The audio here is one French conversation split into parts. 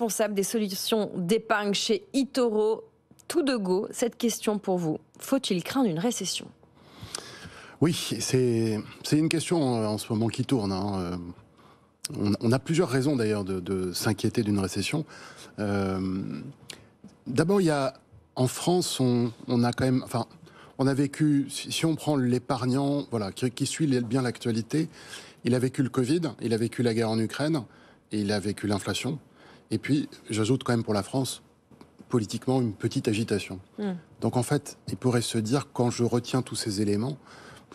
responsable des solutions d'épargne chez eToro. Tout de go, cette question pour vous. Faut-il craindre une récession ? Oui, c'est une question en ce moment qui tourne. On a plusieurs raisons d'ailleurs de s'inquiéter d'une récession. D'abord, il y a en France, on a quand même, enfin, on a vécu. Si on prend l'épargnant, voilà, qui suit bien l'actualité, il a vécu le Covid, il a vécu la guerre en Ukraine, et il a vécu l'inflation. Et puis, j'ajoute quand même pour la France, politiquement, une petite agitation. Donc en fait, il pourrait se dire, quand je retiens tous ces éléments,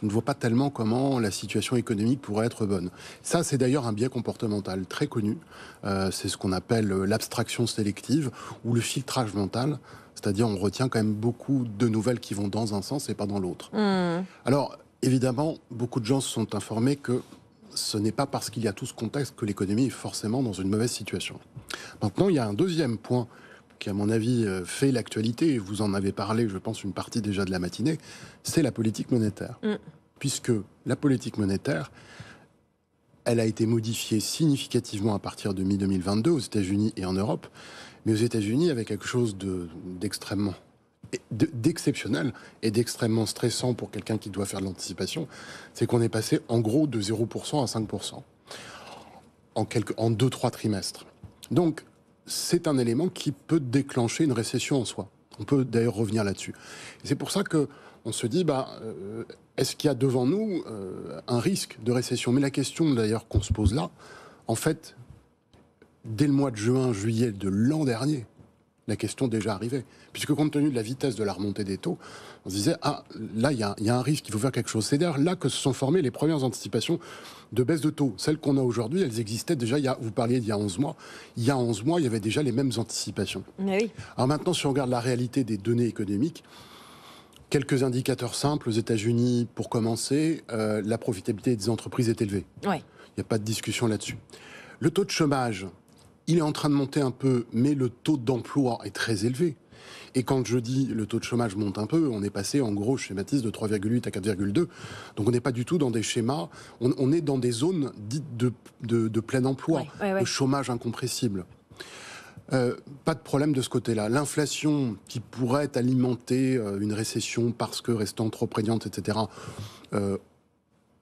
je ne vois pas tellement comment la situation économique pourrait être bonne. Ça, c'est d'ailleurs un biais comportemental très connu. C'est ce qu'on appelle l'abstraction sélective ou le filtrage mental. C'est-à-dire, on retient quand même beaucoup de nouvelles qui vont dans un sens et pas dans l'autre. Alors, évidemment, beaucoup de gens se sont informés que ce n'est pas parce qu'il y a tout ce contexte que l'économie est forcément dans une mauvaise situation. Maintenant, il y a un deuxième point qui, à mon avis, fait l'actualité, et vous en avez parlé, je pense, une partie déjà de la matinée, c'est la politique monétaire. Puisque la politique monétaire, elle a été modifiée significativement à partir de mi-2022 aux États-Unis et en Europe, mais aux États-Unis avec quelque chose d'exceptionnel et d'extrêmement stressant pour quelqu'un qui doit faire de l'anticipation, c'est qu'on est passé en gros de 0% à 5% en 2-3 trimestres. Donc, c'est un élément qui peut déclencher une récession en soi. On peut d'ailleurs revenir là-dessus. Et c'est pour ça qu'on se dit, est-ce qu'il y a devant nous un risque de récession ? Mais la question d'ailleurs qu'on se pose là, en fait, dès le mois de juin, juillet de l'an dernier, la question déjà arrivait. Puisque compte tenu de la vitesse de la remontée des taux, on se disait, là, il y a un risque, il faut faire quelque chose. C'est d'ailleurs là que se sont formées les premières anticipations de baisse de taux. Celles qu'on a aujourd'hui, elles existaient déjà, vous parliez d'il y a 11 mois. Il y a 11 mois, il y avait déjà les mêmes anticipations. Mais oui. Alors maintenant, si on regarde la réalité des données économiques, quelques indicateurs simples aux États-Unis, pour commencer, la profitabilité des entreprises est élevée. Ouais. Il n'y a pas de discussion là-dessus. Le taux de chômage, il est en train de monter un peu, mais le taux d'emploi est très élevé. Et quand je dis le taux de chômage monte un peu, on est passé en gros, je schématise, de 3,8 à 4,2. Donc on n'est pas du tout dans des schémas, on est dans des zones dites de plein emploi, de chômage incompressible. Pas de problème de ce côté-là. L'inflation qui pourrait alimenter une récession parce que restant trop prégnante, etc.,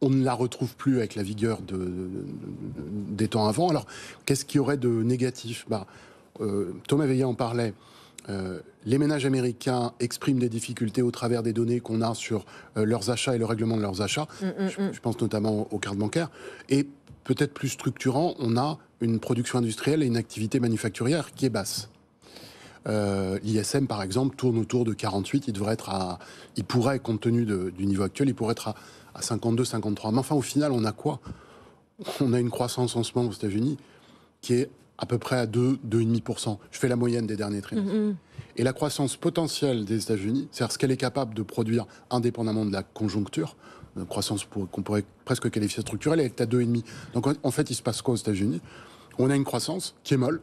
on ne la retrouve plus avec la vigueur des temps avant. Alors, qu'est-ce qu'il y aurait de négatif ? Thomas Veillet en parlait. Les ménages américains expriment des difficultés au travers des données qu'on a sur leurs achats et le règlement de leurs achats. Je pense notamment aux cartes bancaires. Et peut-être plus structurant, on a une production industrielle et une activité manufacturière qui est basse. L'ISM, par exemple, tourne autour de 48. Il pourrait, compte tenu du niveau actuel, il pourrait être à 52, 53. Mais enfin, au final, on a quoi ? On a une croissance en ce moment aux États-Unis qui est à peu près à 2,5%. Je fais la moyenne des derniers trimestres. Et la croissance potentielle des États-Unis, c'est-à-dire ce qu'elle est capable de produire indépendamment de la conjoncture, une croissance qu'on pourrait presque qualifier structurelle, elle est à 2,5%. Donc en fait, il se passe quoi aux États-Unis ? On a une croissance qui est molle,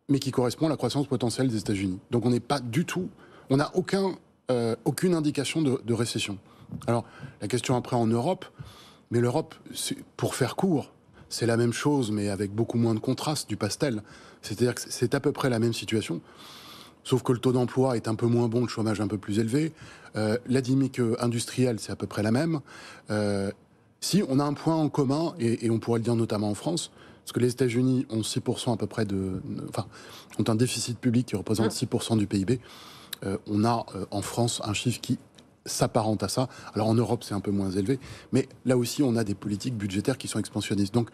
mais qui correspond à la croissance potentielle des États-Unis. Donc on n'est pas du tout... On n'a aucune indication de récession. Alors, la question après en Europe, mais l'Europe, pour faire court, c'est la même chose, mais avec beaucoup moins de contraste, du pastel. C'est-à-dire que c'est à peu près la même situation, sauf que le taux d'emploi est un peu moins bon, le chômage un peu plus élevé. La dynamique industrielle, c'est à peu près la même. Si, on a un point en commun, et on pourrait le dire notamment en France, parce que les États-Unis ont 6% à peu près ont un déficit public qui représente 6% du PIB. On a en France un chiffre qui s'apparente à ça. Alors en Europe, c'est un peu moins élevé, mais là aussi, on a des politiques budgétaires qui sont expansionnistes. Donc,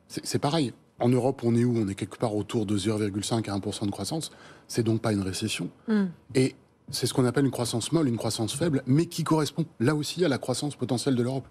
c'est pareil. En Europe, on est où ? On est quelque part autour de 0,5 à 1% de croissance. C'est donc pas une récession. Et c'est ce qu'on appelle une croissance molle, une croissance faible, mais qui correspond là aussi à la croissance potentielle de l'Europe.